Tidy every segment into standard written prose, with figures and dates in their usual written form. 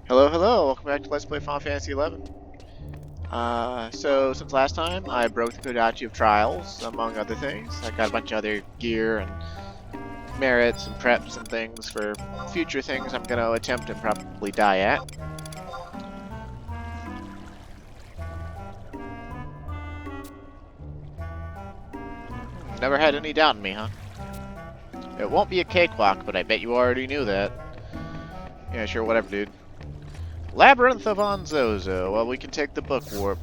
Hello, hello! Welcome back to Let's Play Final Fantasy XI. So since last time, I broke the Kodachi of Trials, among other things. I got a bunch of other gear and merits and preps and things for future things I'm going to attempt and probably die at. Never had any doubt in me, huh? It won't be a cakewalk, but I bet you already knew that. Yeah, sure, whatever, dude. Labyrinth of Onzozo. Well, we can take the book warp.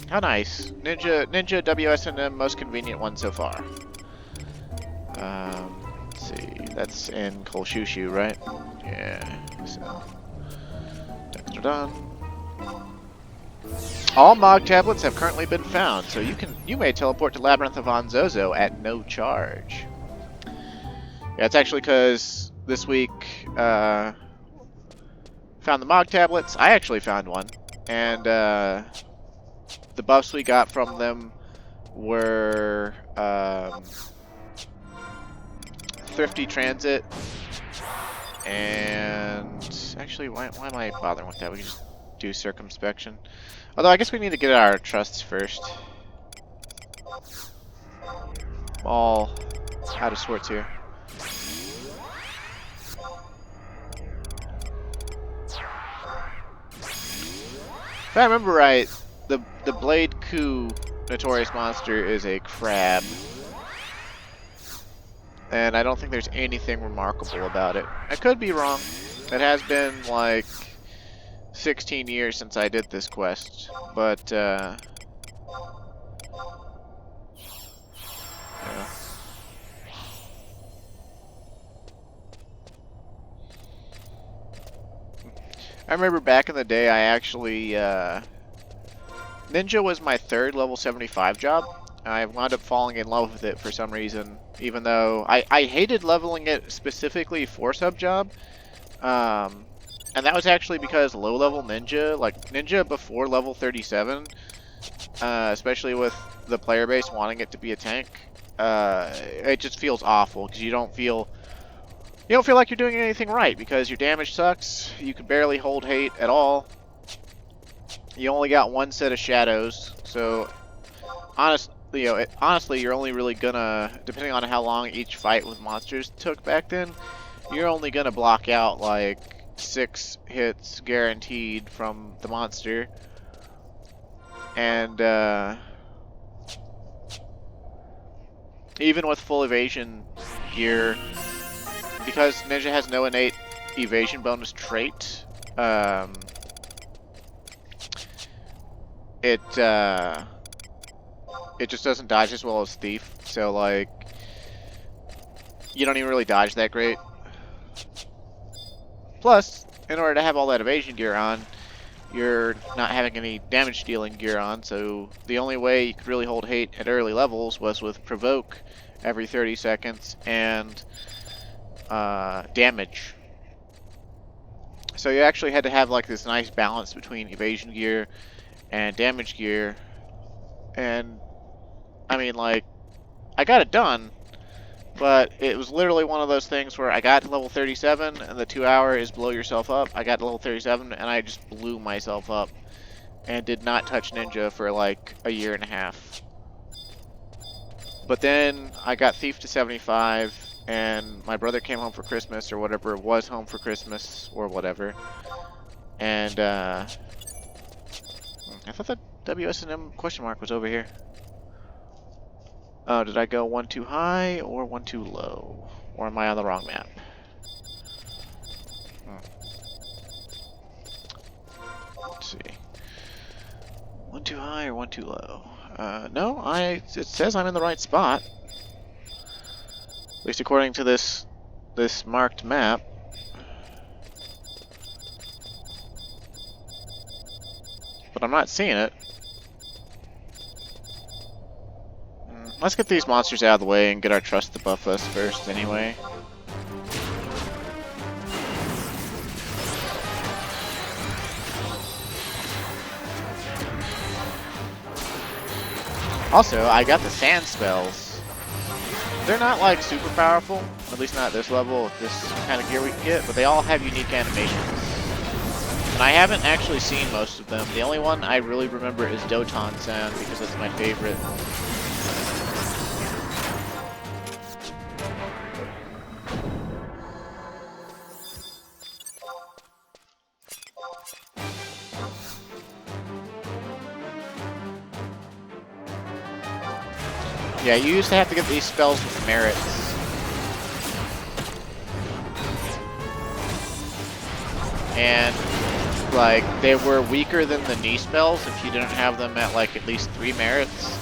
How nice. Ninja WSNM, most convenient one so far. Let's see. That's in Kolshushu, right? Yeah, so. Things are done. All Mog tablets have currently been found, so you may teleport to Labyrinth of Onzozo at no charge. Yeah, it's actually because this week found the Mog tablets. I actually found one, and the buffs we got from them were Thrifty Transit, and actually, why am I bothering with that? We can just do Circumspection. Although I guess we need to get our trusts first. I'm all out of sorts here. If I remember right, the Blade Coup Notorious monster is a crab. And I don't think there's anything remarkable about it. I could be wrong. It has been like 16 years since I did this quest, but yeah. I remember back in the day, I actually Ninja was my third level 75 job. I wound up falling in love with it for some reason, even though I hated leveling it specifically for sub job. And that was actually because low-level Ninja, like Ninja before level 37, especially with the player base wanting it to be a tank, it just feels awful because you don't feel like you're doing anything right because your damage sucks. You can barely hold hate at all. You only got one set of shadows, so honestly, you're only really gonna, depending on how long each fight with monsters took back then, you're only gonna block out like 6 hits guaranteed from the monster. And even with full evasion gear, because Ninja has no innate evasion bonus trait, it just doesn't dodge as well as Thief. So like, you don't even really dodge that great. Plus, in order to have all that evasion gear on, you're not having any damage dealing gear on, so the only way you could really hold hate at early levels was with Provoke every 30 seconds and damage. So you actually had to have like this nice balance between evasion gear and damage gear. And I mean, like, I got it done, but it was literally one of those things where I got to level 37 and the 2 hour is blow yourself up. I got to level 37 and I just blew myself up and did not touch Ninja for like a year and a half. But then I got Thief to 75 and my brother came home for Christmas, or whatever, was home for Christmas or whatever. And I thought that WSNM question mark was over here. Oh, did I go one too high or one too low? Or am I on the wrong map? Let's see. One too high or one too low? No, it says I'm in the right spot. At least according to this marked map. But I'm not seeing it. Let's get these monsters out of the way and get our trust to buff us first anyway. Also, I got the sand spells. They're not like super powerful, at least not at this level with this kind of gear we can get, but they all have unique animations. And I haven't actually seen most of them. The only one I really remember is Doton-san, because that's my favorite. Yeah, you used to have to get these spells with merits. And, like, they were weaker than the knee spells if you didn't have them at, like, at least 3 merits.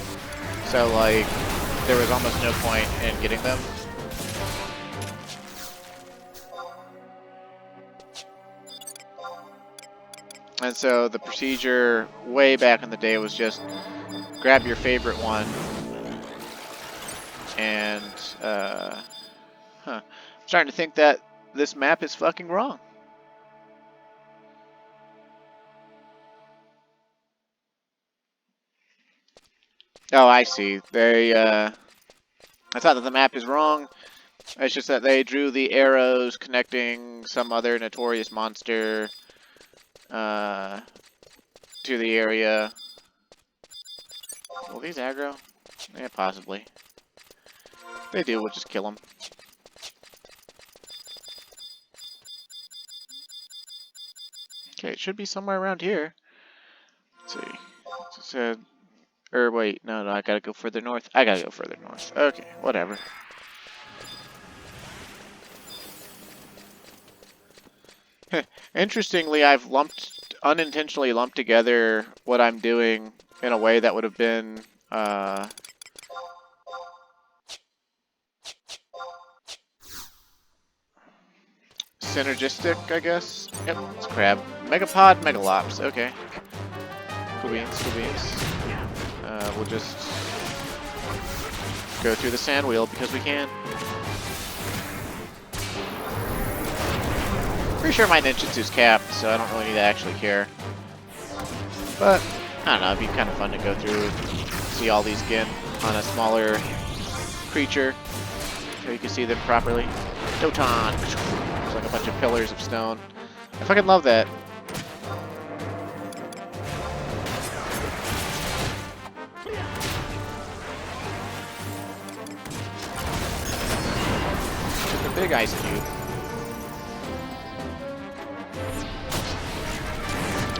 So, like, there was almost no point in getting them. And so the procedure way back in the day was just grab your favorite one and, I'm starting to think that this map is fucking wrong. Oh, I see. I thought that the map is wrong. It's just that they drew the arrows connecting some other notorious monster to the area. Will these aggro? Yeah, possibly. If they do, we'll just kill them. Okay, it should be somewhere around here. Let's see. It said, or wait, no, I gotta go further north. I gotta go further north. Okay, whatever. Interestingly, I've unintentionally lumped together what I'm doing in a way that would have been, synergistic, I guess. Yep, it's crab. Megapod, Megalops. Okay. Cool beans, cool beans. We'll just go through the sand wheel because we can. Pretty sure my ninjutsu's capped, so I don't really need to actually care. But, I don't know, it'd be kind of fun to go through and see all these again on a smaller creature so you can see them properly. Doton! It's like a bunch of pillars of stone. I fucking love that. Just a big ice cube.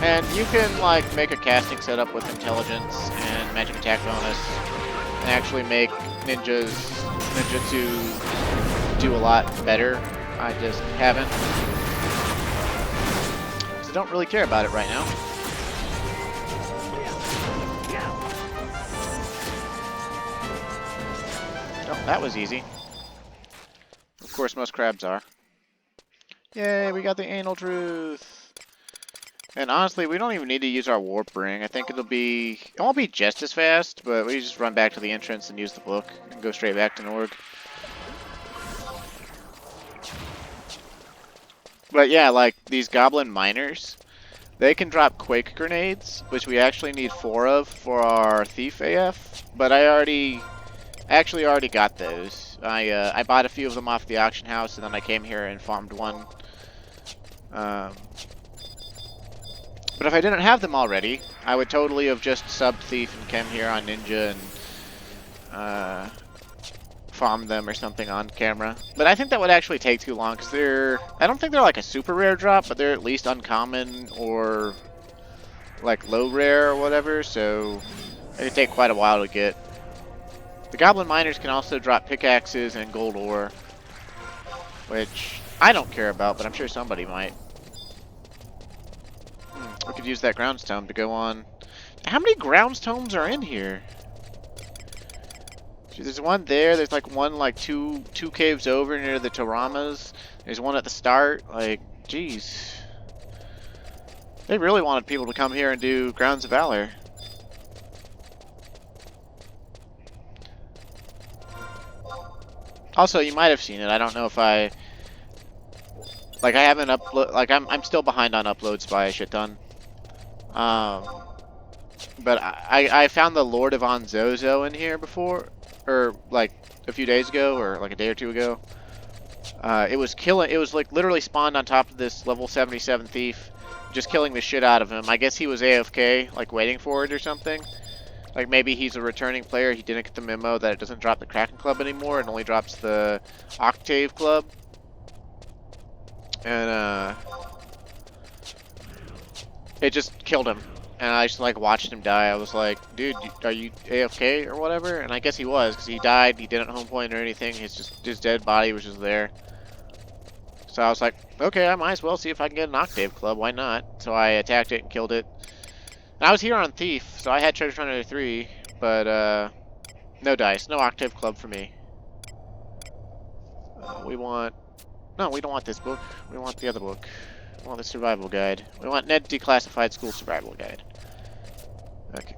And you can, like, make a casting setup with intelligence and magic attack bonus and actually make ninjutsu do a lot better. I just haven't. So I don't really care about it right now. Oh, that was easy. Of course, most crabs are. Yay, we got the anal truth. And honestly, we don't even need to use our warp ring. I think it won't be just as fast, but we just run back to the entrance and use the book and go straight back to Norg. But yeah, like these goblin miners, they can drop quake grenades, which we actually need 4 of for our Thief AF. But I actually already got those. I bought a few of them off the auction house, and then I came here and farmed one. But if I didn't have them already, I would totally have just subbed Thief and came here on Ninja and farmed them or something on camera. But I think that would actually take too long, because I don't think they're like a super rare drop, but they're at least uncommon or like low rare or whatever, so it could take quite a while to get. The Goblin Miners can also drop pickaxes and gold ore, which I don't care about, but I'm sure somebody might. We could use that grounds tome to go on. How many grounds tomes are in here? See, there's one there. There's like one like two caves over near the Taramas. There's one at the start. Like, jeez. They really wanted people to come here and do Grounds of Valor. Also, you might have seen it. I don't know if I haven't upload. Like, I'm still behind on uploads by a shit ton. But I found the Lord of Onzozo in here before, or like a few days ago, or like a day or two ago. It was killing. It was like literally spawned on top of this level 77 thief, just killing the shit out of him. I guess he was AFK, like waiting for it or something. Like maybe he's a returning player. He didn't get the memo that it doesn't drop the Kraken Club anymore. It only drops the Octave Club. And it just killed him. And I just like watched him die. I was like, dude, are you AFK or whatever? And I guess he was, because he died. He didn't home point or anything. His dead body was just there. So I was like, okay, I might as well see if I can get an Octave Club. Why not? So I attacked it and killed it. And I was here on Thief, so I had Treasure Hunter 3, but no dice, no Octave Club for me. We want... No, we don't want this book. We want the other book. We want the survival guide. We want Ned Declassified School Survival Guide. Okay.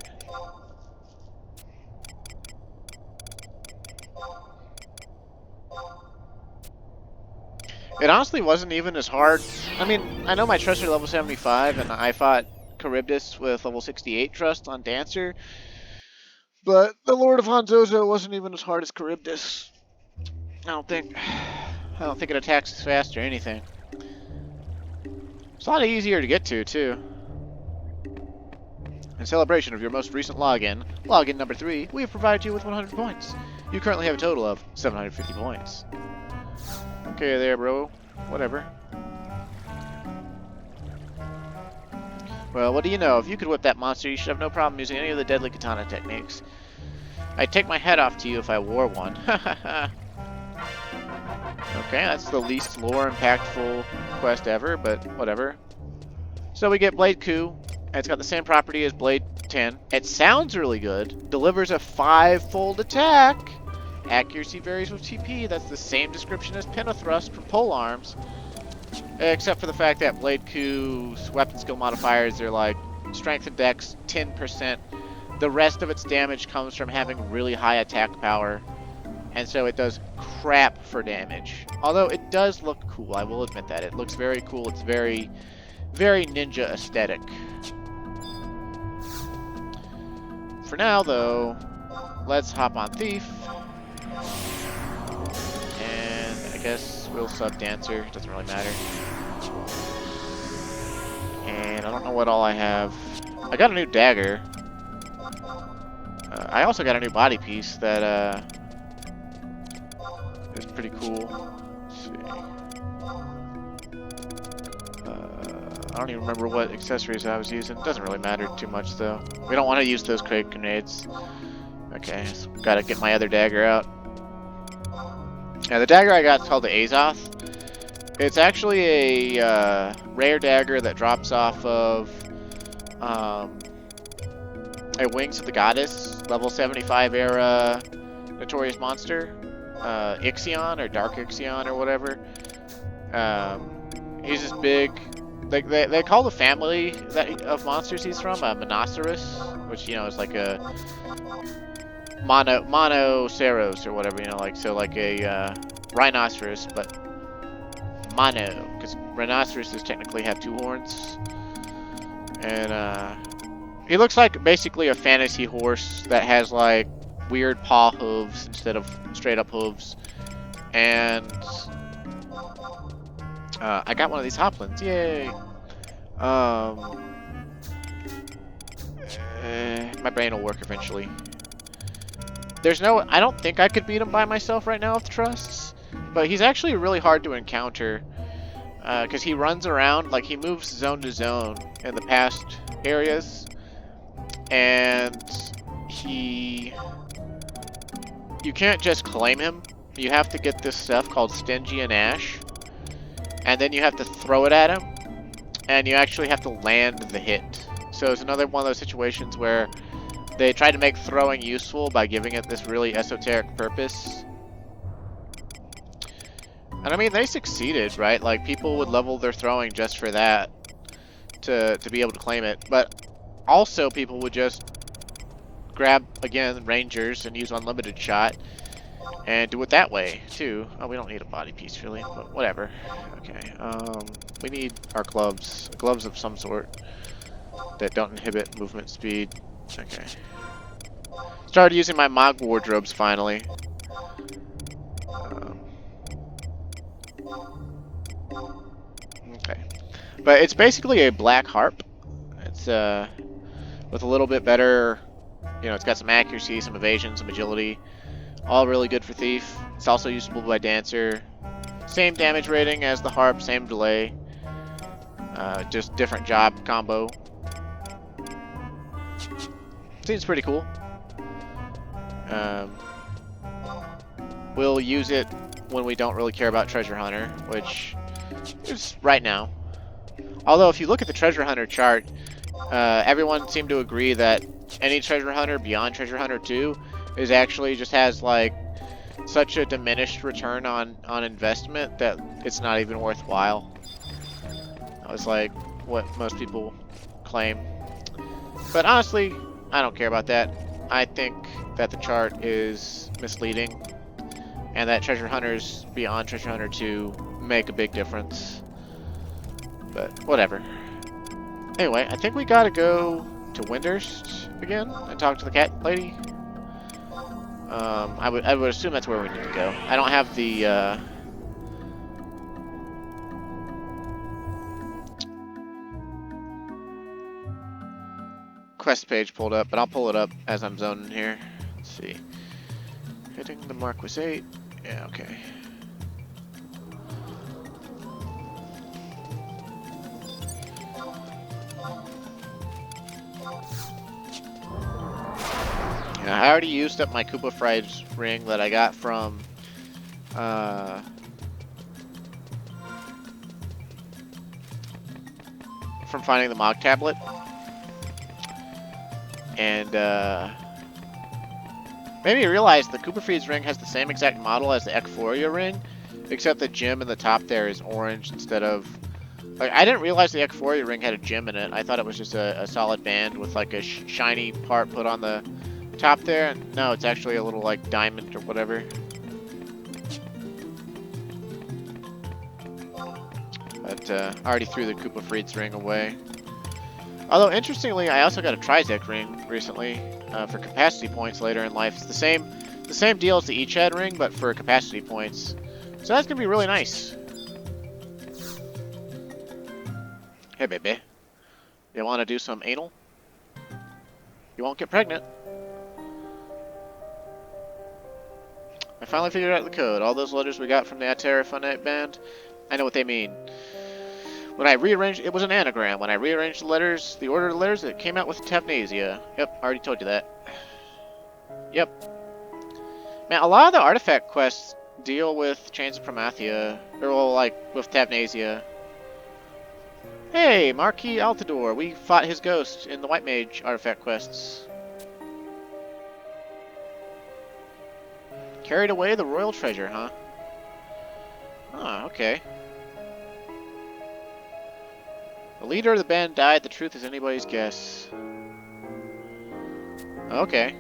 It honestly wasn't even as hard. I mean, I know my trust are level 75, and I fought Charybdis with level 68 trust on Dancer, but the Lord of Hanzozo wasn't even as hard as Charybdis. I don't think it attacks as fast or anything. It's a lot easier to get to, too. In celebration of your most recent login number 3, we have provided you with 100 points. You currently have a total of 750 points. Okay there, bro. Whatever. Well, what do you know? If you could whip that monster, you should have no problem using any of the deadly katana techniques. I'd take my head off to you if I wore one. Okay, that's the least lore impactful quest ever, but whatever. So we get Blade Coup, and it's got the same property as Blade 10. It sounds really good. Delivers a 5-fold attack. Accuracy varies with TP. That's the same description as Penothrust from Polearms. Except for the fact that Blade Coup's weapon skill modifiers are like Strength and Dex 10%. The rest of its damage comes from having really high attack power. And so it does crap for damage. Although it does look cool, I will admit that. It looks very cool. It's very, very ninja aesthetic. For now, though, let's hop on Thief. And I guess we'll sub Dancer. Doesn't really matter. And I don't know what all I have. I got a new dagger. I also got a new body piece that is pretty cool. Let's see. I don't even remember what accessories I was using. Doesn't really matter too much though. We don't want to use those crate grenades. Okay, so gotta get my other dagger out. Now the dagger I got is called the Azoth. It's actually a rare dagger that drops off of a Wings of the Goddess, level 75 era notorious monster. Ixion or Dark Ixion or whatever. He's this big. They call the family of monsters he's from a Monoceros, which is like a Monoceros or whatever, like a rhinoceros, but mono, because rhinoceroses technically have 2 horns. And he looks like basically a fantasy horse that has like weird paw hooves instead of straight up hooves. And I got one of these hoplins, yay! My brain will work eventually. I don't think I could beat him by myself right now with trusts, but he's actually really hard to encounter because he runs around, like he moves zone to zone in the past areas, and you can't just claim him. You have to get this stuff called Stingy and Ash, and then you have to throw it at him, and you actually have to land the hit. So it's another one of those situations where they tried to make throwing useful by giving it this really esoteric purpose. And I mean, they succeeded, right? Like, people would level their throwing just for that, to be able to claim it. But also, people would just grab, again, Rangers and use Unlimited Shot, and do it that way, too. Oh, we don't need a body piece, really, but whatever. Okay, we need our gloves of some sort that don't inhibit movement speed. Okay. Started using my Mog wardrobes finally. Okay. But it's basically a black harp. It's with a little bit better, it's got some accuracy, some evasion, some agility. All really good for Thief. It's also usable by Dancer. Same damage rating as the harp, same delay. Just different job combo. Seems pretty cool. We'll use it when we don't really care about Treasure Hunter, which is right now. Although if you look at the Treasure Hunter chart, everyone seemed to agree that any Treasure Hunter beyond Treasure Hunter 2 is actually just has like such a diminished return on investment that it's not even worthwhile. That was like what most people claim. But honestly, I don't care about that. I think that the chart is misleading and that Treasure Hunters beyond Treasure Hunter 2 make a big difference. But whatever. Anyway, I think we gotta go to Windhurst again and talk to the cat lady. I would assume that's where we need to go. I don't have the quest page pulled up, but I'll pull it up as I'm zoning here. Let's see. Hitting the Marquis 8. Yeah, okay. Yeah, I already used up my Koopa Fried's ring that I got from finding the Mog tablet. And maybe you realize the Koopa Fried's ring has the same exact model as the Ekphoria ring, except the gem in the top there is orange instead of... Like, I didn't realize the Ekphoria ring had a gem in it. I thought it was just a solid band with like a shiny part put on the top there. No, it's actually a little like diamond or whatever. But I already threw the Koopa Fried's ring away. Although interestingly, I also got a Trizek ring recently for capacity points later in life. It's the same deal as the Ichad ring, but for capacity points. So that's gonna be really nice. Hey, baby. You want to do some anal? You won't get pregnant. I finally figured out the code. All those letters we got from the Atera Funite band, I know what they mean. When I rearranged, it was an anagram. When I rearranged the letters, the order of the letters, it came out with Tavnasia. Yep, I already told you that. Yep. Man, a lot of the artifact quests deal with Chains of Promathia, or well, like with Tavnasia. Hey, Marquis Altador. We fought his ghost in the White Mage artifact quests. Carried away the royal treasure, huh? Oh, okay. The leader of the band died. The truth is anybody's guess. Okay.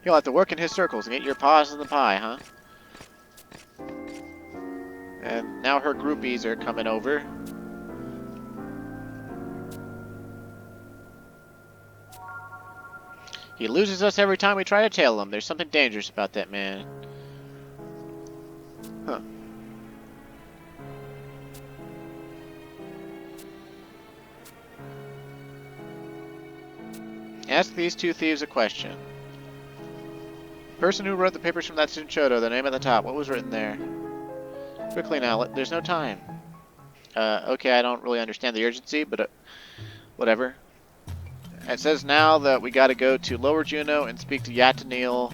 He'll have to work in his circles and get your paws in the pie, huh? And now her groupies are coming over. He loses us every time we try to tail him. There's something dangerous about that man. Huh. Ask these two thieves a question. Person who wrote the papers from that Cinchoto, the name at the top. What was written there? Quickly now, there's no time. Okay, I don't really understand the urgency, but whatever. It says now that we gotta go to Lower Juno and speak to Yatanil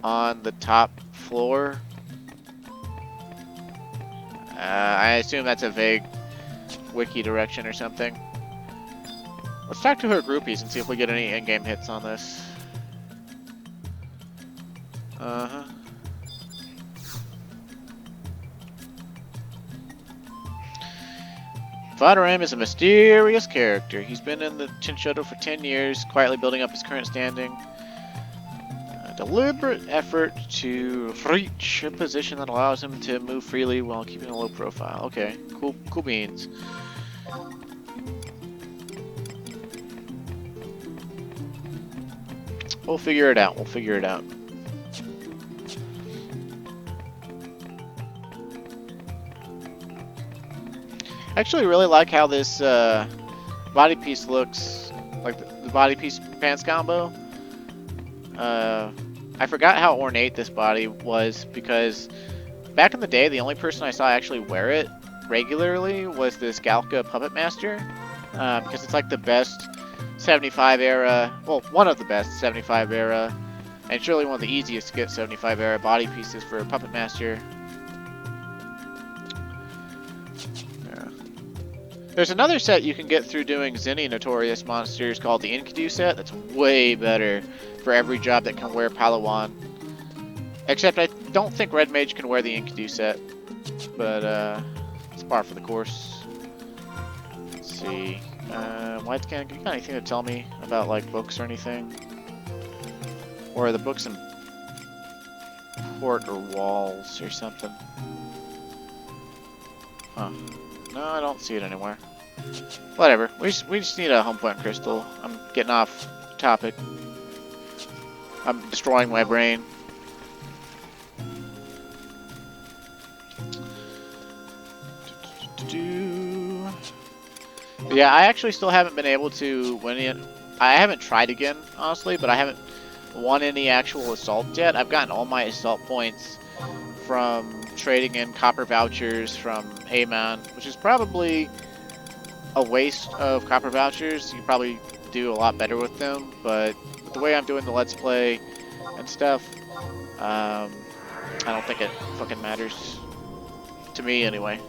on the top floor. I assume that's a vague wiki direction or something. Let's talk to her groupies and see if we get any in-game hits on this. Uh-huh. Polearm is a mysterious character. He's been in the Cinchoto for 10 years, quietly building up his current standing. A deliberate effort to reach a position that allows him to move freely while keeping a low profile. Okay, cool beans. We'll figure it out. I actually really like how this body piece looks, like the body piece pants combo. I forgot how ornate this body was because back in the day, the only person I saw actually wear it regularly was this Galka Puppet Master, because it's like the best 75 era, well, one of the best 75 era, and it's really one of the easiest to get 75 era body pieces for Puppet Master. Yeah. There's another set you can get through doing Zenny Notorious monsters called the Enkidu set that's way better for every job that can wear Palawan. Except I don't think Red Mage can wear the Enkidu set, but it's par for the course. Let's see. White Scan, you got anything to tell me about like books or anything? Or are the books in port or walls or something? Huh. No, I don't see it anywhere. Whatever. We just need a home point crystal. I'm getting off topic. I'm destroying my brain. Yeah, I actually still haven't been able to win it. I haven't tried again, honestly, but I haven't won any actual assault yet. I've gotten all my assault points from trading in copper vouchers from Aman, which is probably a waste of copper vouchers. You probably do a lot better with them, but with the way I'm doing the Let's Play and stuff, I don't think it fucking matters. To me, anyway.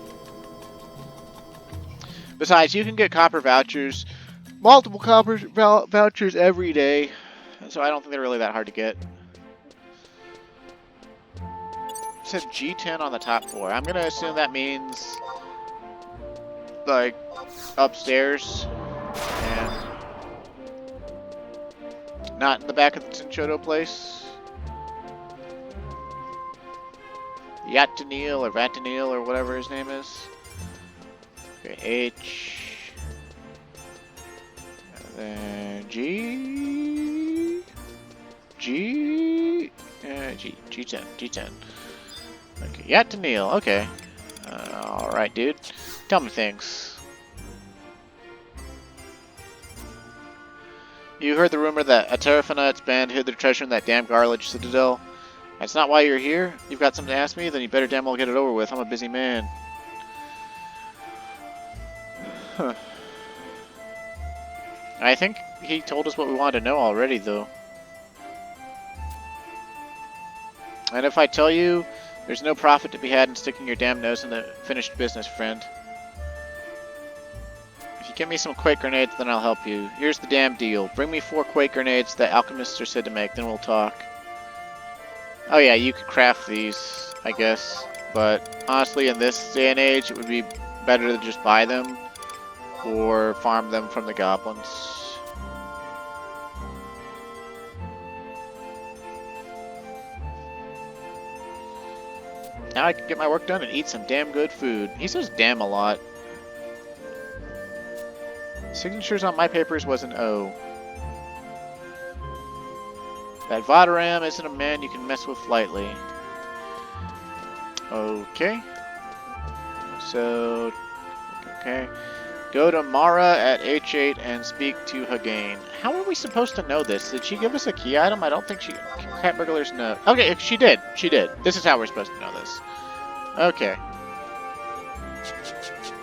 Besides, you can get copper vouchers, multiple copper vouchers every day, so I don't think they're really that hard to get. It says G10 on the top floor. I'm gonna assume that means like upstairs and not in the back of the Tinchoto place. Yatanil or Vatanil or whatever his name is. Okay, H. And then G. G10. G10. Okay, Yatanil. Okay. Alright, dude. Tell me things. You heard the rumor that a Terrafanite's band hid their treasure in that damn Garlage Citadel? That's not why you're here? You've got something to ask me? Then you better damn well get it over with. I'm a busy man. Huh. I think he told us what we wanted to know already, though. And if I tell you, there's no profit to be had in sticking your damn nose in the finished business, friend. If you give me some Quake grenades, then I'll help you. Here's the damn deal. Bring me 4 Quake grenades that alchemists are said to make, then we'll talk. Oh yeah, you could craft these, I guess. But honestly, in this day and age, it would be better to just buy them or farm them from the goblins. Now I can get my work done and eat some damn good food. He says damn a lot. Signatures on my papers was an O. That Vodaram isn't a man you can mess with lightly. Okay. So, okay. Go to Mara at H8 and speak to Hagain. How are we supposed to know this? Did she give us a key item? I don't think she... Cat burglars know. Okay, she did. She did. This is how we're supposed to know this. Okay.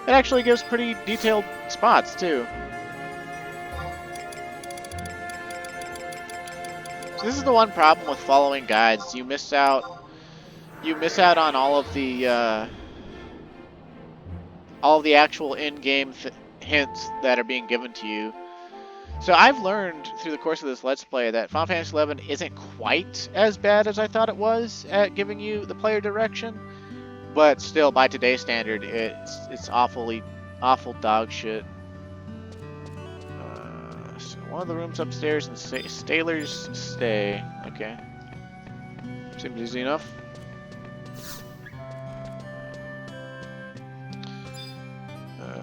It actually gives pretty detailed spots, too. So this is the one problem with following guides. You miss out on all of the actual in-game hints that are being given to you. So I've learned through the course of this Let's Play that Final Fantasy XI isn't quite as bad as I thought it was at giving you the player direction, but still, by today's standard, it's awful dog shit. So one of the rooms upstairs in Staler's Stay. Okay, seems easy enough.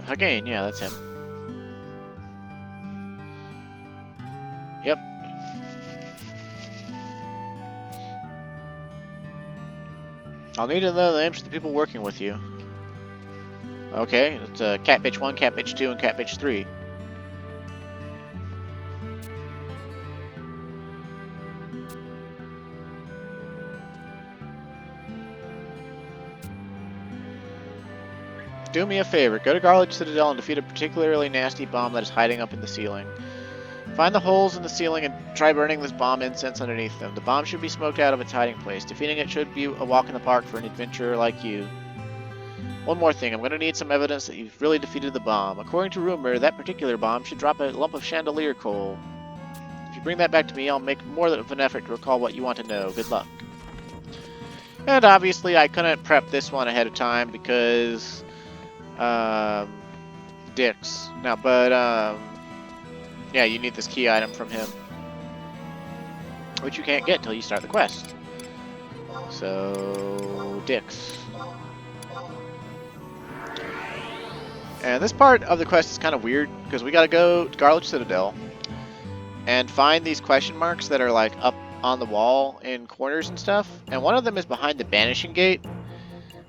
Again, yeah, that's him. Yep. I'll need to know the names of the people working with you. Okay, it's Cat Bitch 1, Cat Bitch 2, and Cat Bitch 3. Do me a favor, go to Garlic Citadel and defeat a particularly nasty bomb that is hiding up in the ceiling. Find the holes in the ceiling and try burning this bomb incense underneath them. The bomb should be smoked out of its hiding place. Defeating it should be a walk in the park for an adventurer like you. One more thing, I'm going to need some evidence that you've really defeated the bomb. According to rumor, that particular bomb should drop a lump of chandelier coal. If you bring that back to me, I'll make more of an effort to recall what you want to know. Good luck. And obviously I couldn't prep this one ahead of time because... dicks. Now, but, yeah, you need this key item from him, which you can't get until you start the quest. So, dicks. And this part of the quest is kind of weird, because we gotta go to Garlic Citadel and find these question marks that are, like, up on the wall in corners and stuff. And one of them is behind the Banishing Gate,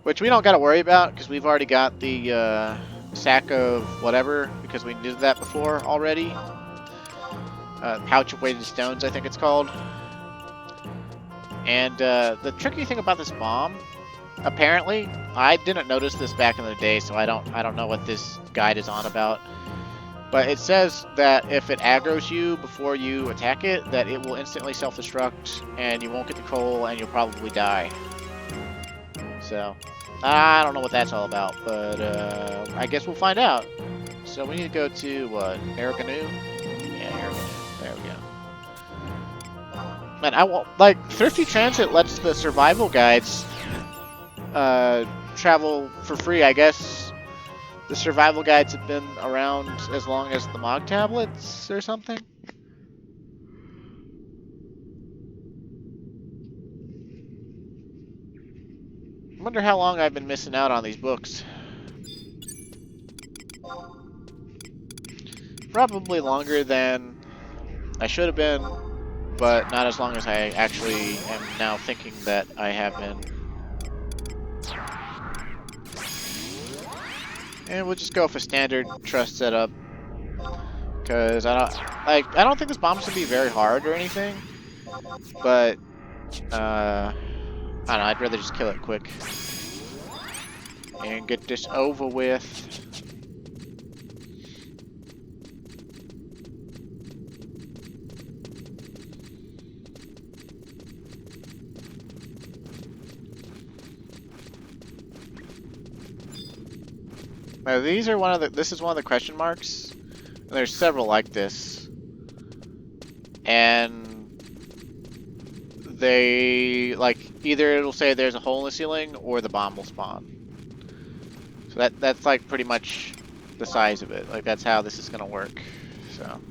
which we don't gotta worry about, because we've already got the, sack of whatever, because we did that before already. Pouch of weighted stones, I think it's called. And the tricky thing about this bomb, apparently, I didn't notice this back in the day, so I don't know what this guide is on about. But it says that if it aggroes you before you attack it, that it will instantly self-destruct, and you won't get the coal, and you'll probably die. So, I don't know what that's all about, but I guess we'll find out. So we need to go to, what, Aragonu? Yeah, Aragonu. There we go. Man, I won't, like, Thrifty Transit lets the survival guides travel for free. I guess the survival guides have been around as long as the Mog tablets or something. I wonder how long I've been missing out on these books. Probably longer than I should have been, but not as long as I actually am now thinking that I have been. And we'll just go for standard trust setup, because I don't think this bomb's gonna be very hard or anything, but I don't know, I'd rather just kill it quick and get this over with. Now these are this is one of the question marks, and there's several like this, and they, like, either it'll say there's a hole in the ceiling or the bomb will spawn. So that's like pretty much the size of it. Like, that's how this is gonna work. So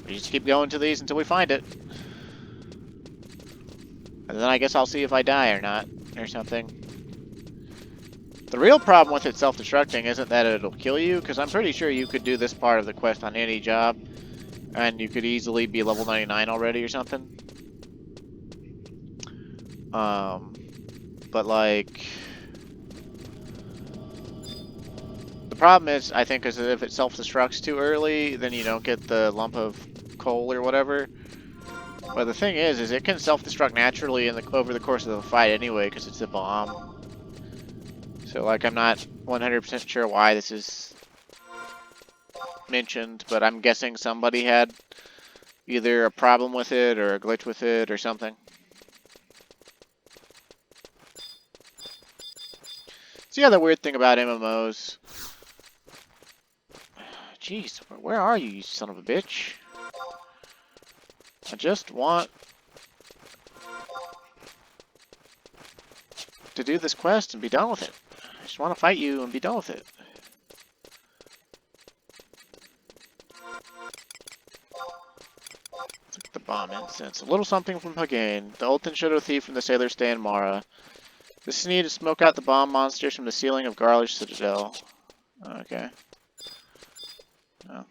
we just keep going to these until we find it, and then I guess I'll see if I die or not or something. The real problem with it self-destructing isn't that it'll kill you, because I'm pretty sure you could do this part of the quest on any job, and you could easily be level 99 already or something. But like, the problem is, I think, is that if it self-destructs too early, then you don't get the lump of coal or whatever. But the thing is it can self-destruct naturally over the course of the fight anyway, because it's a bomb. So, like, I'm not 100% sure why this is mentioned, but I'm guessing somebody had either a problem with it or a glitch with it or something. So, yeah, the weird thing about MMOs. Jeez, where are you son of a bitch? I just want to do this quest and be done with it. I just want to fight you and be done with it. The bomb incense. A little something from Hagain. The Ultan Shadow Thief from the Sailor's Stay in Mara. This is needed to smoke out the bomb monsters from the ceiling of Garlic Citadel. Okay. Oh.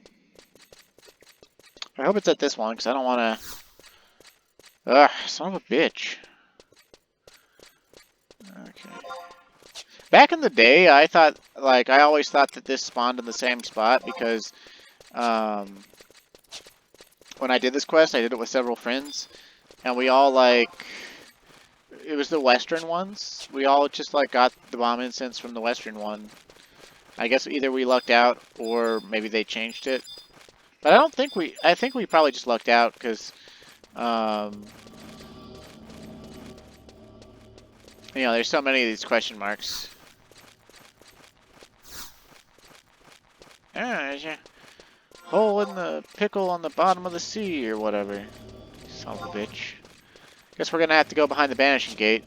I hope it's at this one, because I don't want to... Ugh, son of a bitch. Okay. back in the day, I thought, like, I always thought that this spawned in the same spot because, when I did this quest, I did it with several friends, and we all, like, it was the western ones. We all just, like, got the bomb incense from the western one. I guess either we lucked out, or maybe they changed it. But I think we probably just lucked out, because, you know, there's so many of these question marks. Ah, there's a hole in the pickle on the bottom of the sea, or whatever. Son of a bitch. Guess we're gonna have to go behind the banishing gate.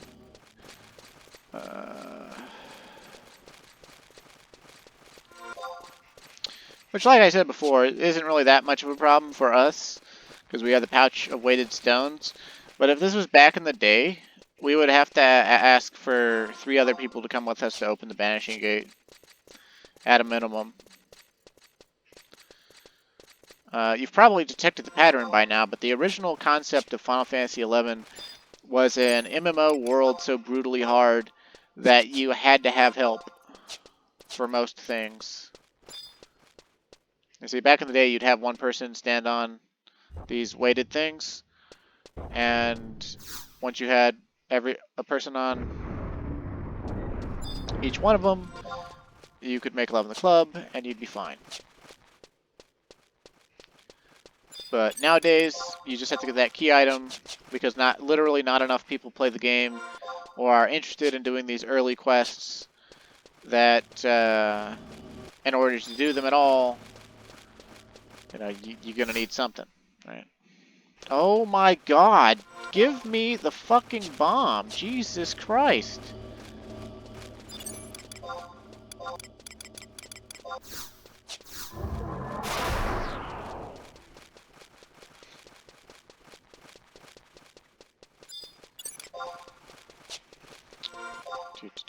Which, like I said before, isn't really that much of a problem for us, because we have the pouch of weighted stones. But if this was back in the day, we would have to ask for 3 other people to come with us to open the banishing gate, at a minimum. You've probably detected the pattern by now, but the original concept of Final Fantasy XI was an MMO world so brutally hard that you had to have help for most things. You see, back in the day, you'd have one person stand on these weighted things, and once you had a person on each one of them, you could make love in the club, and you'd be fine. But nowadays, you just have to get that key item, because literally not enough people play the game or are interested in doing these early quests that, in order to do them at all, you know, you're gonna need something, right? Oh my god! Give me the fucking bomb! Jesus Christ!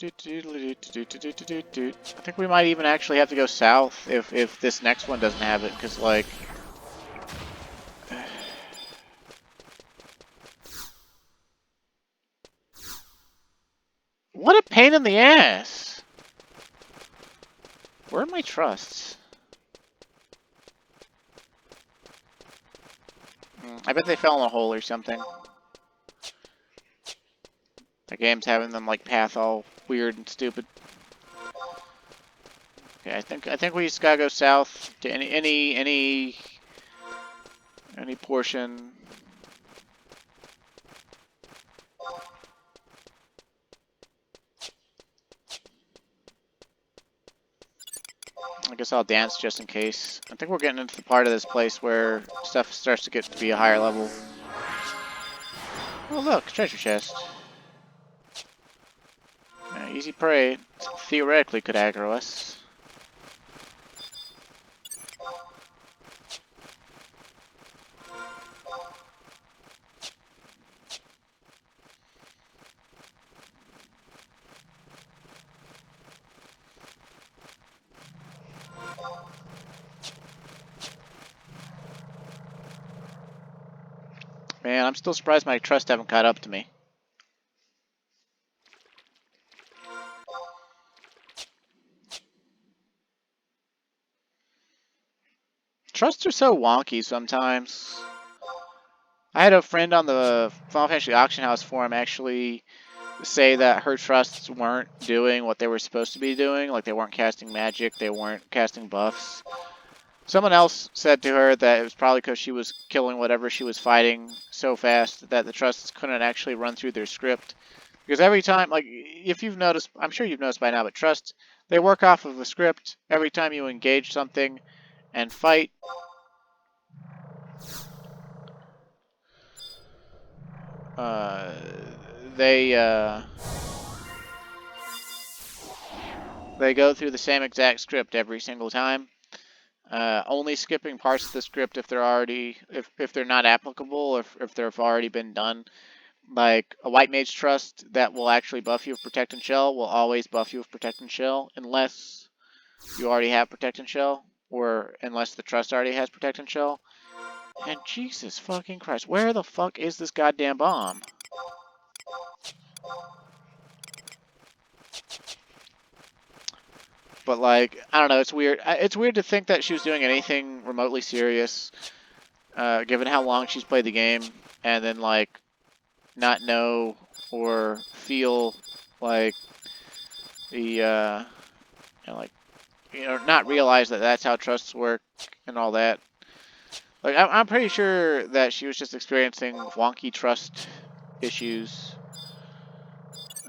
I think we might even actually have to go south if this next one doesn't have it, because, like... What a pain in the ass! Where are my trusts? I bet they fell in a hole or something. The game's having them, like, path all weird and stupid. Okay, I think we just gotta go south to any portion. I guess I'll dance just in case. I think we're getting into the part of this place where stuff starts to get to be a higher level. Oh look, treasure chest. Easy prey. Theoretically could aggro us. Man, I'm still surprised my trust haven't caught up to me. Trusts are so wonky sometimes. I had a friend on the Final Fantasy Auction House forum actually say that her trusts weren't doing what they were supposed to be doing. Like, they weren't casting magic, they weren't casting buffs. Someone else said to her that it was probably because she was killing whatever she was fighting so fast that the trusts couldn't actually run through their script. Because every time, like, if you've noticed, I'm sure you've noticed by now, but trusts, they work off of a script. Every time you engage something and fight, they go through the same exact script every single time. Only skipping parts of the script if they're already, if they're not applicable, or if they've already been done. Like, a White Mage Trust that will actually buff you with Protect and Shell will always buff you with Protect and Shell, unless you already have Protect and Shell, or unless the Trust already has Protect and Shell. And Jesus fucking Christ, where the fuck is this goddamn bomb? But like, I don't know, it's weird. It's weird to think that she was doing anything remotely serious, given how long she's played the game, and then like not know or feel like the not realize that that's how trusts work and all that. Like, I'm pretty sure that she was just experiencing wonky trust issues.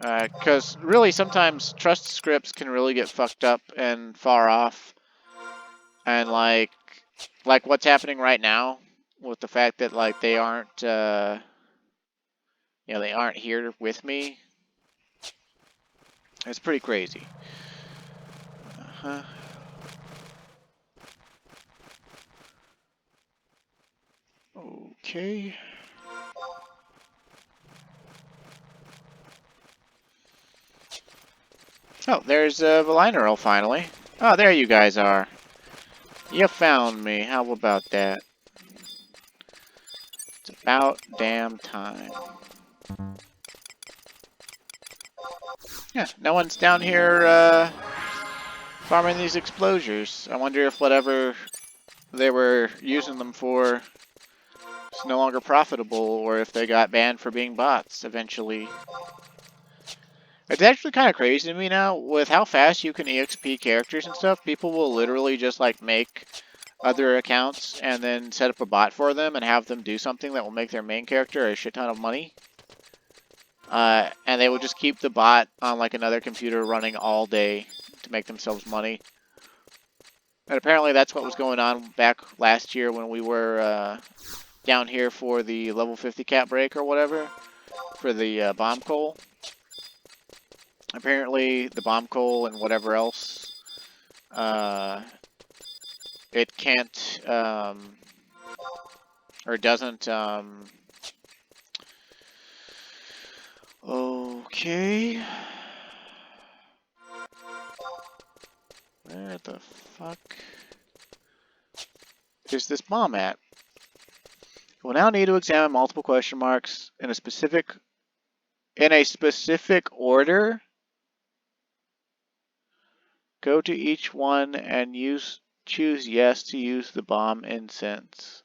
Because really, sometimes trust scripts can really get fucked up and far off. And like what's happening right now with the fact that like they aren't, they aren't here with me. It's pretty crazy. Uh-huh. Okay. Oh, there's Valinerol finally. Oh, there you guys are. You found me. How about that? It's about damn time. Yeah, no one's down here farming these explosures. I wonder if whatever they were using them for is no longer profitable, or if they got banned for being bots eventually. It's actually kind of crazy to me now, with how fast you can EXP characters and stuff. People will literally just like make other accounts and then set up a bot for them and have them do something that will make their main character a shit ton of money. And they will just keep the bot on like another computer running all day to make themselves money. And apparently that's what was going on back last year when we were down here for the level 50 cap break or whatever, for the bomb coal. Apparently the bomb coal and whatever else, it can't, or doesn't, okay. Where the fuck is this bomb at? We'll now need to examine multiple question marks in a specific order. Go to each one and choose yes to use the bomb incense.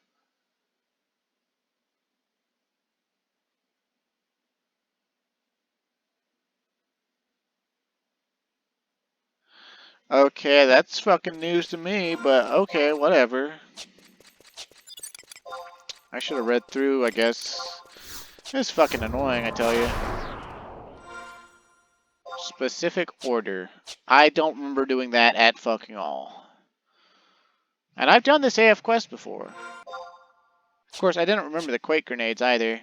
Okay, that's fucking news to me, but okay, whatever. I should have read through, I guess. It's fucking annoying, I tell you. Specific order. I don't remember doing that at fucking all. And I've done this AF quest before. Of course, I didn't remember the Quake grenades either.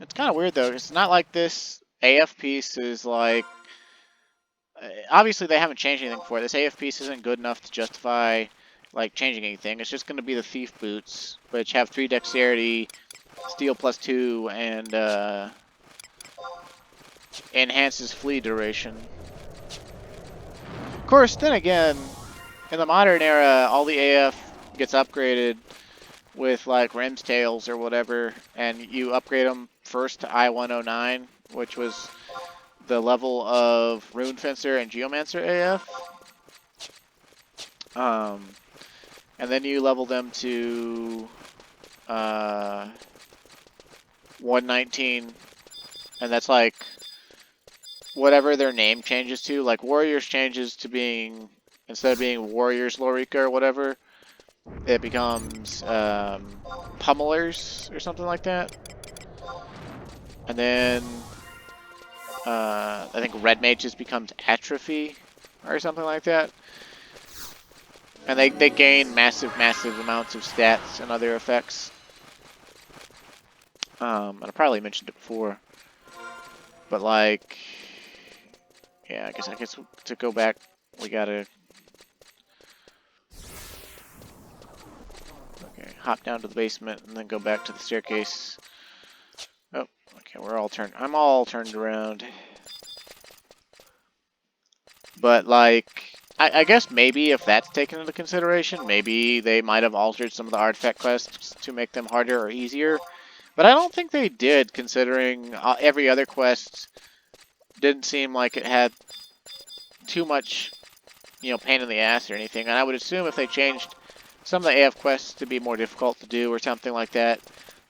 It's kind of weird, though. It's not like this AF piece is like... Obviously, they haven't changed anything for it. This AF piece isn't good enough to justify like changing anything. It's just going to be the thief boots, which have 3 dexterity, steel +2, and enhances flee duration. Of course, then again, in the modern era, all the AF gets upgraded with like Rim's Tails or whatever, and you upgrade them first to I-109, which was the level of Rune Fencer and Geomancer AF. And then you level them to 119, and that's like whatever their name changes to. Like Warriors changes to being, instead of being Warriors Lorica or whatever, it becomes Pummelers or something like that. And then I think Red Mage just becomes Atrophy or something like that. And they gain massive amounts of stats and other effects. And I probably mentioned it before. But like, yeah, I guess to go back, we gotta hop down to the basement and then go back to the staircase. Oh, okay, I'm all turned around. But like, I guess maybe if that's taken into consideration, maybe they might have altered some of the artifact quests to make them harder or easier. But I don't think they did, considering every other quest didn't seem like it had too much, pain in the ass or anything. And I would assume if they changed some of the AF quests to be more difficult to do or something like that,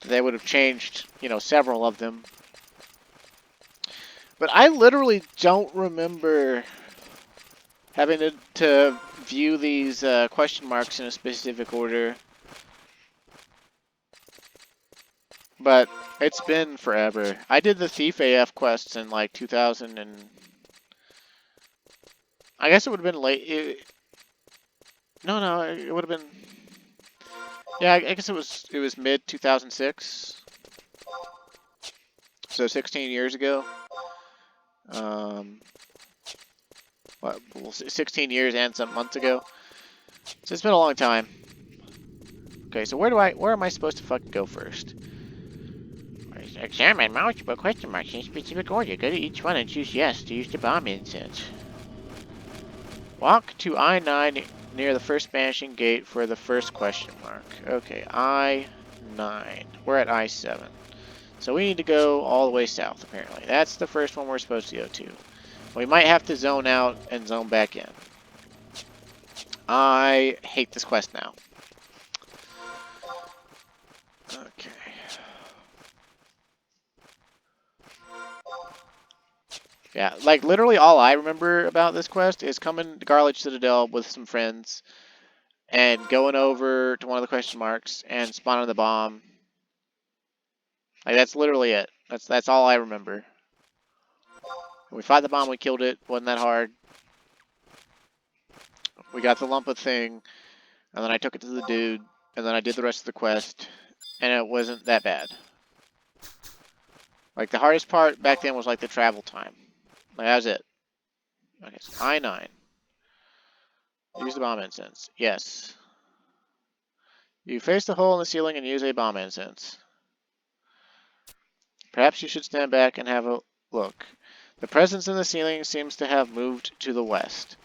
they would have changed, several of them. But I literally don't remember having to view these question marks in a specific order. But it's been forever. I did the Thief AF quests in like 2000 and... I guess it would have been late. No, it would have been... Yeah, I guess it was mid 2006. So 16 years ago. Well, 16 years and some months ago. So it's been a long time. Okay, so where am I supposed to fucking go first? Examine multiple question marks in specific order. Go to each one and choose yes to use the bomb incense. Walk to I-9 near the first vanishing gate for the first question mark. Okay, I-9. We're at I-7. So we need to go all the way south, apparently. That's the first one we're supposed to go to. We might have to zone out and zone back in. I hate this quest now. Okay. Yeah, like literally all I remember about this quest is coming to Garlic Citadel with some friends and going over to one of the question marks and spawning the bomb. Like that's literally it. That's all I remember. We fought the bomb, we killed it, wasn't that hard. We got the lump of thing, and then I took it to the dude, and then I did the rest of the quest, and it wasn't that bad. Like the hardest part back then was like the travel time. Like that was it. Okay, so I-9. Use the bomb incense. Yes. You face the hole in the ceiling and use a bomb incense. Perhaps you should stand back and have a look. The presence in the ceiling seems to have moved to the west.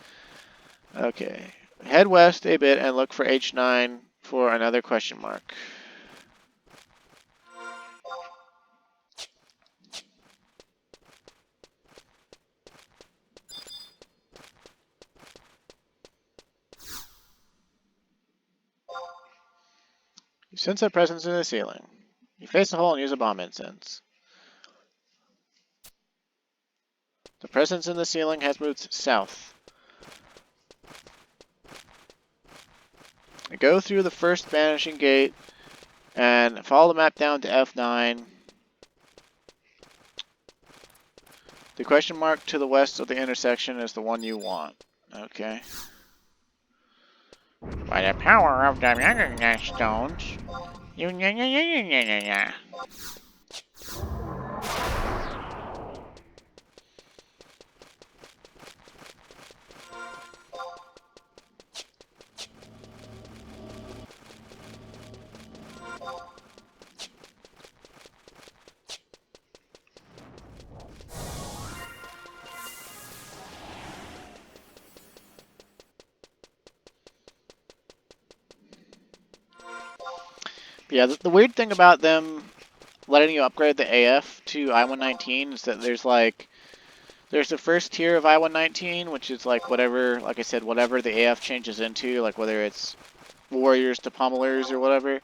Okay. Head west a bit and look for H9 for another question mark. You sense a presence in the ceiling. You face the hole and use a bomb incense. The presence in the ceiling has moved south. Go through the first vanishing gate and follow the map down to F9. The question mark to the west of the intersection is the one you want. Okay. By the power of the stones, you Yeah, the weird thing about them letting you upgrade the AF to I-119 is that there's the first tier of I-119, which is like whatever, like I said, whatever the AF changes into, like whether it's warriors to pummelers or whatever,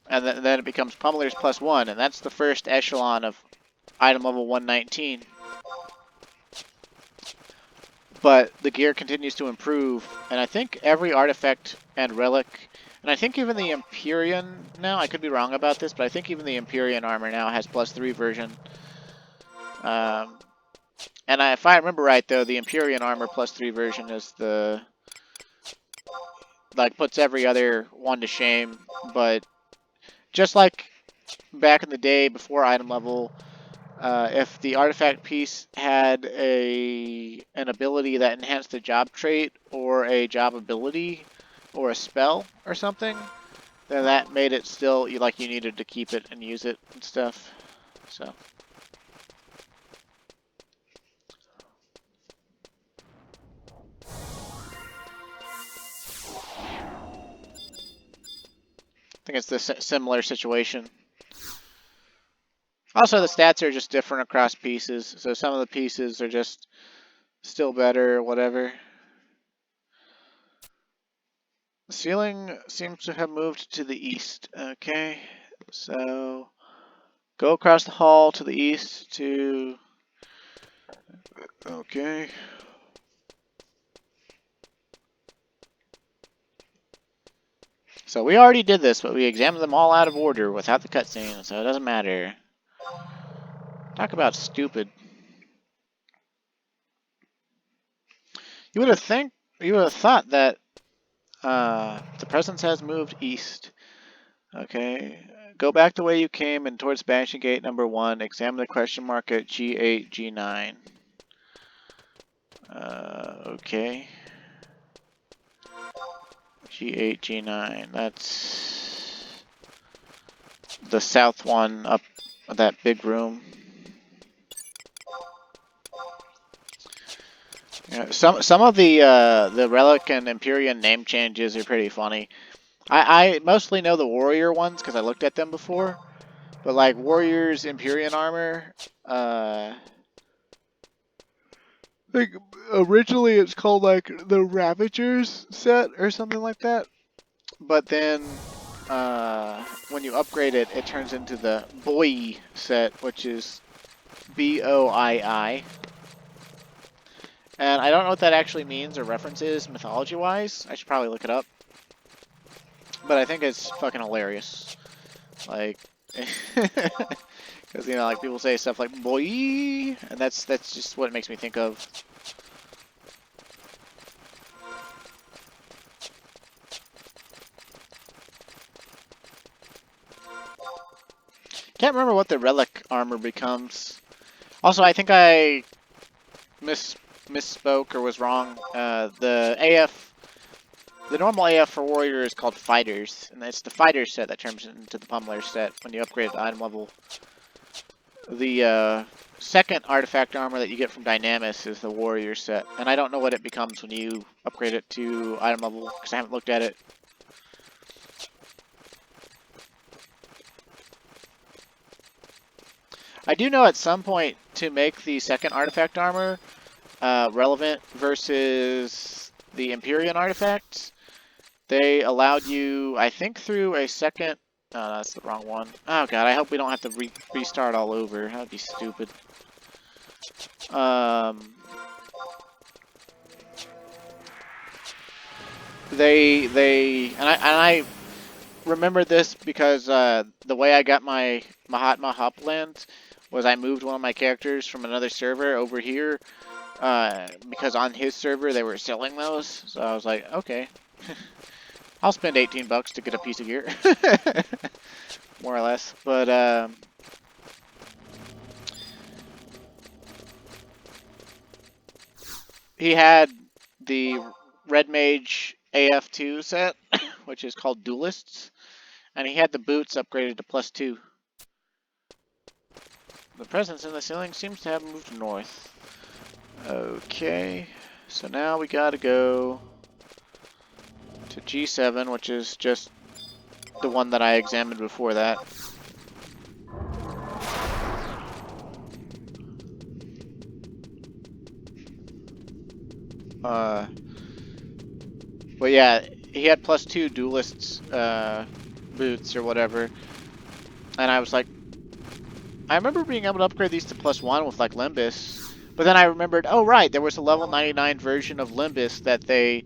and then it becomes pummelers +1, and that's the first echelon of item level 119. But the gear continues to improve, and I think every artifact and relic, and I think even the Empyrean now, I could be wrong about this, but I think even the Empyrean armor now has +3 version. And if I remember right, though, the Empyrean armor +3 version is puts every other one to shame. But just like back in the day before item level, if the artifact piece had an ability that enhanced a job trait or a job ability or a spell or something, then that made it still like you needed to keep it and use it and stuff. So. I think it's the similar situation. Also, the stats are just different across pieces, so some of the pieces are just still better or whatever. The ceiling seems to have moved to the east. Okay, so go across the hall to the east to... Okay. So we already did this, but we examined them all out of order without the cutscene, so it doesn't matter. Talk about stupid. You would have thought that the presence has moved east. Okay. Go back the way you came and towards Banshee Gate number 1. Examine the question mark at G8, G9. Okay. G8, G9. That's the south one up that big room. Yeah, some of the Relic and Empyrean name changes are pretty funny. I mostly know the Warrior ones because I looked at them before. But like Warrior's Empyrean armor, like originally it's called like the Ravagers set or something like that. But then when you upgrade it, it turns into the Boii set, which is Boii. And I don't know what that actually means or references mythology-wise. I should probably look it up. But I think it's fucking hilarious. Like, because, you know, like people say stuff like, boy, and that's just what it makes me think of. Can't remember what the relic armor becomes. Also, I think I misspoke or was wrong. The AF, the normal AF for Warrior is called Fighters, and it's the Fighters set that turns into the Pummeler set when you upgrade the item level. The second artifact armor that you get from Dynamis is the Warrior set, and I don't know what it becomes when you upgrade it to item level because I haven't looked at it. I do know at some point to make the second artifact armor relevant versus the Empyrean artifacts, they allowed you, I think through a second... No, that's the wrong one. Oh god, I hope we don't have to restart all over. That would be stupid. And I remember this because the way I got my Mahatma Hopland was I moved one of my characters from another server over here because on his server they were selling those. So I was like, okay, I'll spend 18 bucks to get a piece of gear, more or less. But he had the Red Mage AF2 set, which is called Duelists, and he had the boots upgraded to +2. The presence in the ceiling seems to have moved north. Okay, so now we gotta go to G7, which is just the one that I examined before that. But yeah, he had +2 Duelists boots or whatever, and I was like, I remember being able to upgrade these to +1 with like Limbus, but then I remembered, oh right, there was a level 99 version of Limbus that they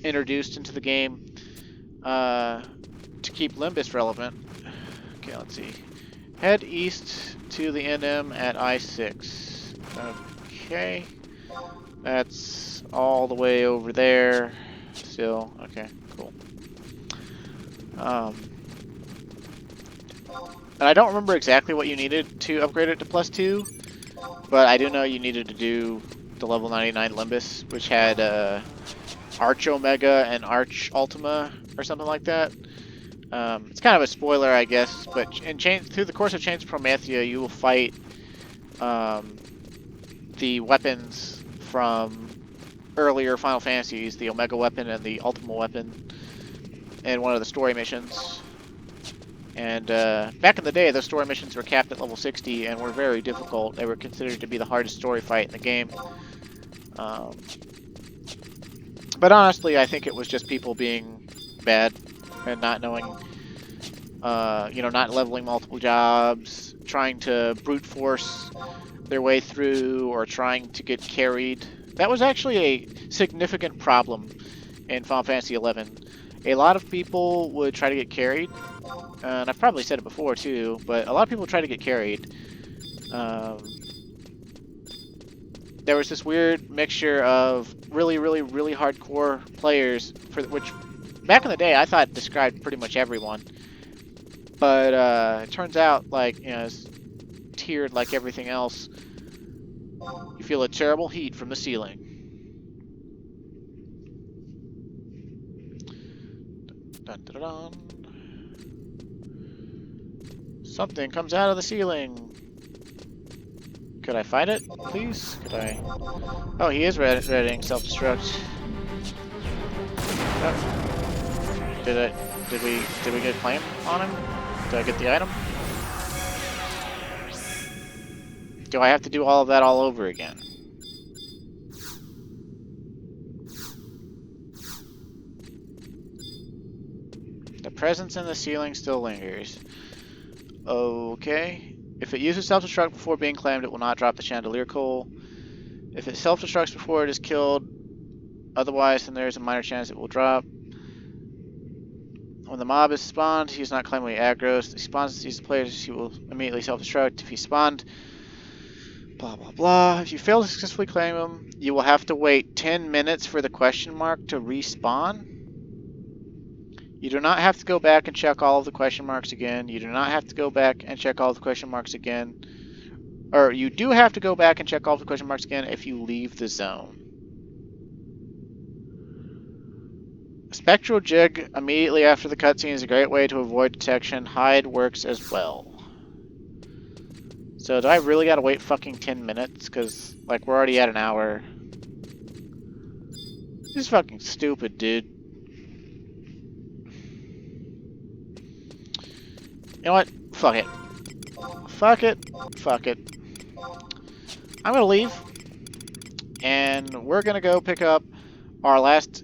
introduced into the game to keep Limbus relevant. Okay, let's see. Head east to the NM at I6. Okay, that's all the way over there. Still, okay, cool. And I don't remember exactly what you needed to upgrade it to +2, but I do know you needed to do the level 99 Limbus, which had Arch Omega and Arch Ultima or something like that. It's kind of a spoiler, I guess, but through the course of Chains of Promethea, you will fight the weapons from earlier Final Fantasies, the Omega weapon and the Ultima weapon, in one of the story missions. And back in the day, those story missions were capped at level 60 and were very difficult. They were considered to be the hardest story fight in the game. But honestly, I think it was just people being bad and not knowing, you know, not leveling multiple jobs, trying to brute force their way through, or trying to get carried. That was actually a significant problem in Final Fantasy XI. A lot of people would try to get carried, and I've probably said it before too, but a lot of people try to get carried. There was this weird mixture of really hardcore players, for which back in the day I thought described pretty much everyone. But it turns out, like, you know, it's tiered like everything else. You feel a terrible heat from the ceiling. Dun, dun, dun, dun. Something comes out of the ceiling. Could I fight it, please? Could I? Oh, he is readying self-destruct. Oh. Did we get a claim on him? Did I get the item? Do I have to do all of that all over again? The presence in the ceiling still lingers. Okay. If it uses self-destruct before being claimed, it will not drop the chandelier coal. If it self-destructs before it is killed, otherwise, then there is a minor chance it will drop. When the mob is spawned, he is not claimed when he aggroes. If he spawns and sees the players, he will immediately self-destruct. If he spawned, blah blah blah. If you fail to successfully claim him, you will have to wait 10 minutes for the question mark to respawn. You do not have to go back and check all of the question marks again. You do not have to go back and check all of the question marks again. Or you do have to go back and check all of the question marks again if you leave the zone. Spectral Jig immediately after the cutscene is a great way to avoid detection. Hide works as well. So do I really gotta wait fucking 10 minutes? Because, like, we're already at an hour. This is fucking stupid, dude. You know what? Fuck it. Fuck it. Fuck it. I'm gonna leave. And we're gonna go pick up our last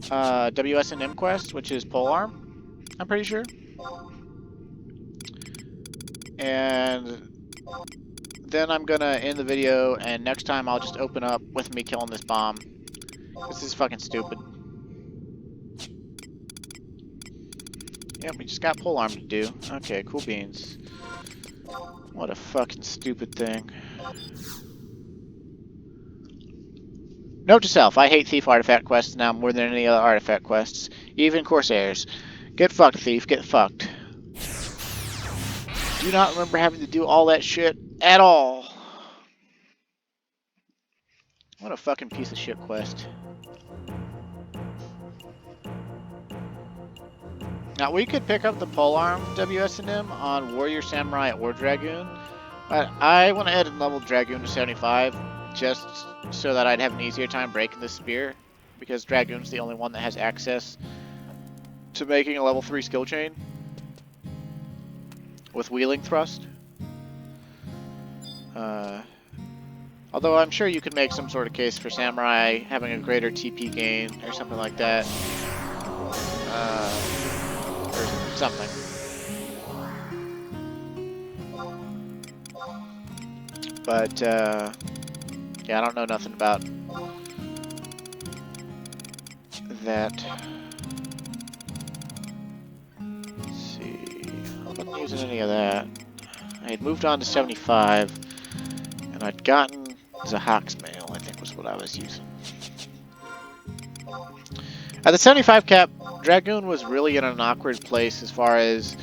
WSNM quest, which is Polearm, I'm pretty sure. And then I'm gonna end the video, and next time I'll just open up with me killing this bomb. This is fucking stupid. Yep, we just got Polearm to do. Okay, cool beans. What a fucking stupid thing. Note to self, I hate Thief artifact quests now more than any other artifact quests. Even Corsairs. Get fucked, Thief, get fucked. Do not remember having to do all that shit at all. What a fucking piece of shit quest. Now, we could pick up the Polearm WSNM on Warrior, Samurai, or Dragoon, but I went ahead and leveled Dragoon to 75 just so that I'd have an easier time breaking the spear, because Dragoon's the only one that has access to making a level 3 skill chain with wheeling thrust. Although I'm sure you could make some sort of case for Samurai having a greater TP gain or something like that. Or something. But, yeah, I don't know nothing about that. Let's see. I wasn't using any of that. I had moved on to 75, and I'd gotten Zahak's mail, I think was what I was using. At the 75 cap, Dragoon was really in an awkward place as far as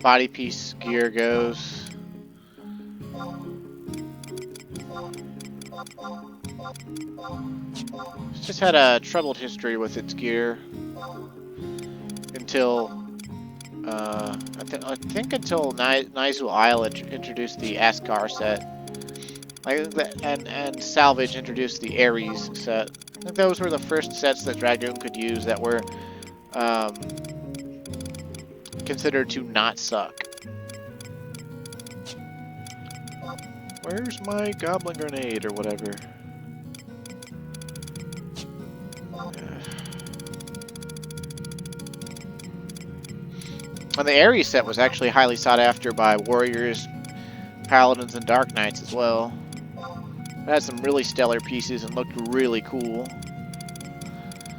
body piece gear goes. It's just had a troubled history with its gear until I think until Naizu Isle introduced the Askar set, and Salvage introduced the Ares set. I think those were the first sets that Dragoon could use that were considered to not suck. Where's my goblin grenade or whatever? And the Ares set was actually highly sought after by warriors, paladins, and dark knights as well. It had some really stellar pieces and looked really cool.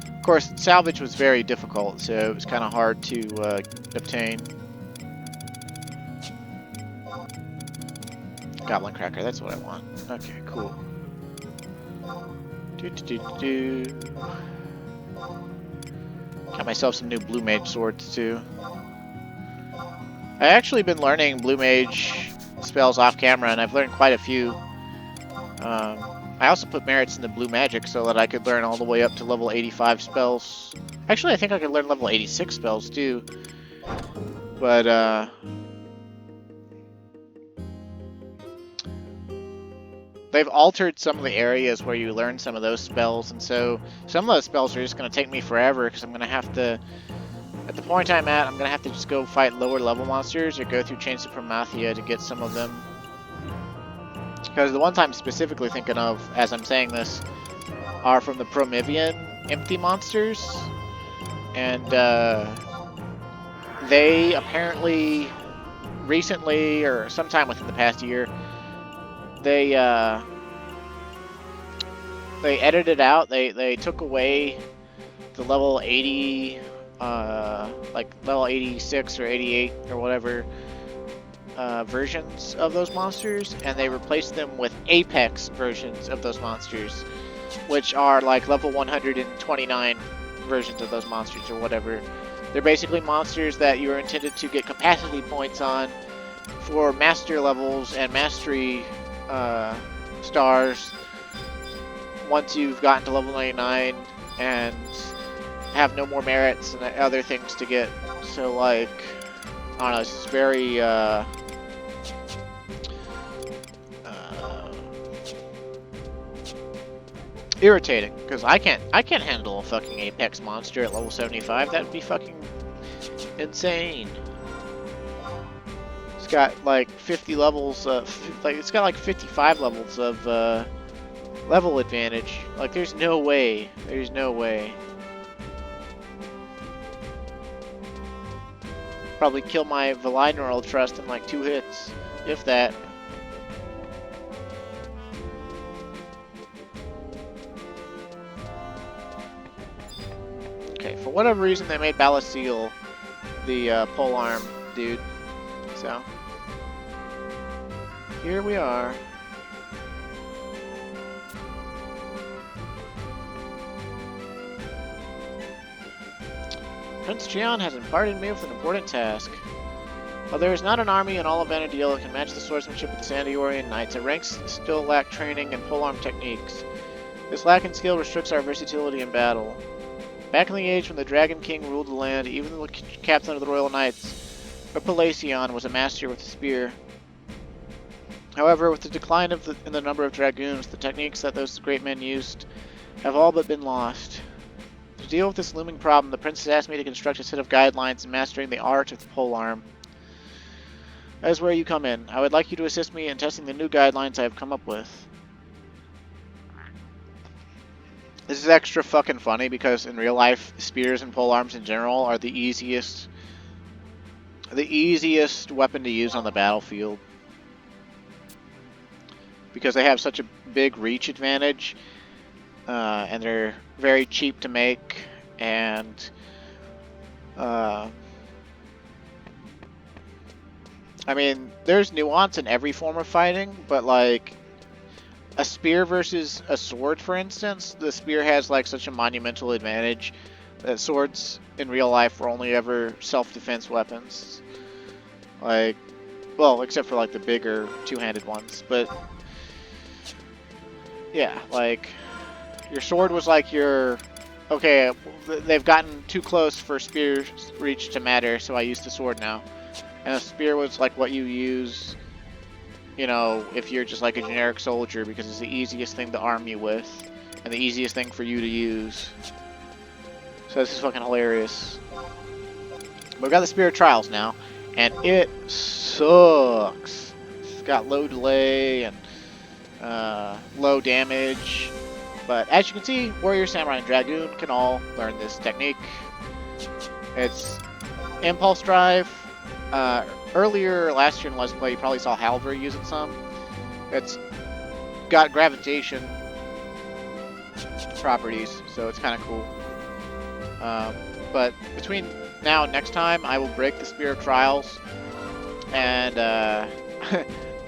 Of course, salvage was very difficult, so it was kind of hard to obtain. Goblin cracker, that's what I want. Okay, cool. Got myself some new blue mage swords too. I actually been learning blue mage spells off camera, and I've learned quite a few. I also put merits in the blue magic so that I could learn all the way up to level 85 spells. Actually, I think I could learn level 86 spells too. But they've altered some of the areas where you learn some of those spells, and so some of those spells are just going to take me forever because I'm going to have to, at the point I'm at, I'm going to have to just go fight lower level monsters or go through Chains of Promathia to get some of them. Because the ones I'm specifically thinking of, as I'm saying this, are from the Promethean empty monsters. And they apparently recently, or sometime within the past year, they edited out, they took away the level 80, like level 86 or 88 or whatever versions of those monsters, and they replaced them with Apex versions of those monsters, which are like level 129 versions of those monsters or whatever. They're basically monsters that you are intended to get capacity points on for master levels and mastery stars once you've gotten to level 99 and have no more merits and other things to get. So like, I don't know, it's very irritating, because I can't handle a fucking Apex monster at level 75. That would be fucking insane. It's got like 50 levels, like it's got like 55 levels of level advantage. Like there's no way. There's no way. Probably kill my Valinor Trust in like 2 hits, if that. Okay, for whatever reason they made Balasil the polearm dude. So here we are. Prince Jian has imparted me with an important task. While there is not an army in all of Vanadil that can match the swordsmanship of the Sandiorian Knights, our ranks still lack training and polearm techniques. This lack in skill restricts our versatility in battle. Back in the age when the Dragon King ruled the land, even the captain of the Royal Knights, Palacion, was a master with a spear. However, with the decline in the number of dragoons, the techniques that those great men used have all but been lost. To deal with this looming problem, the prince has asked me to construct a set of guidelines in mastering the art of the polearm. That is where you come in. I would like you to assist me in testing the new guidelines I have come up with. This is extra fucking funny because in real life, spears and polearms in general are the easiest weapon to use on the battlefield. Because they have such a big reach advantage, and they're very cheap to make, and I mean, there's nuance in every form of fighting, but like a spear versus a sword, for instance, the spear has like such a monumental advantage that swords in real life were only ever self-defense weapons. Like, well, except for like the bigger two-handed ones, but yeah, like your sword was like your, okay, they've gotten too close for spear's reach to matter, so I use the sword now. And a spear was like what you use, you know, if you're just like a generic soldier, because it's the easiest thing to arm you with, and the easiest thing for you to use. So this is fucking hilarious. We've got the Spirit Trials now, and it sucks. It's got low delay and low damage. But as you can see, Warrior, Samurai, and Dragoon can all learn this technique. It's Impulse Drive. Earlier last year in Let's Play, you probably saw Halver using some. It's got gravitation properties, so it's kind of cool. But between now and next time, I will break the Spirit Trials, and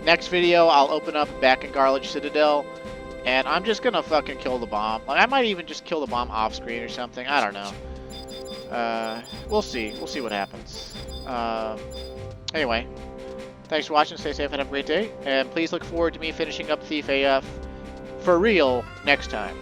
next video I'll open up back in Garlic Citadel, and I'm just gonna fucking kill the bomb. Like, I might even just kill the bomb off screen or something. I don't know. We'll see. We'll see what happens. Anyway, thanks for watching. Stay safe and have a great day. And please look forward to me finishing up Thief AF for real next time.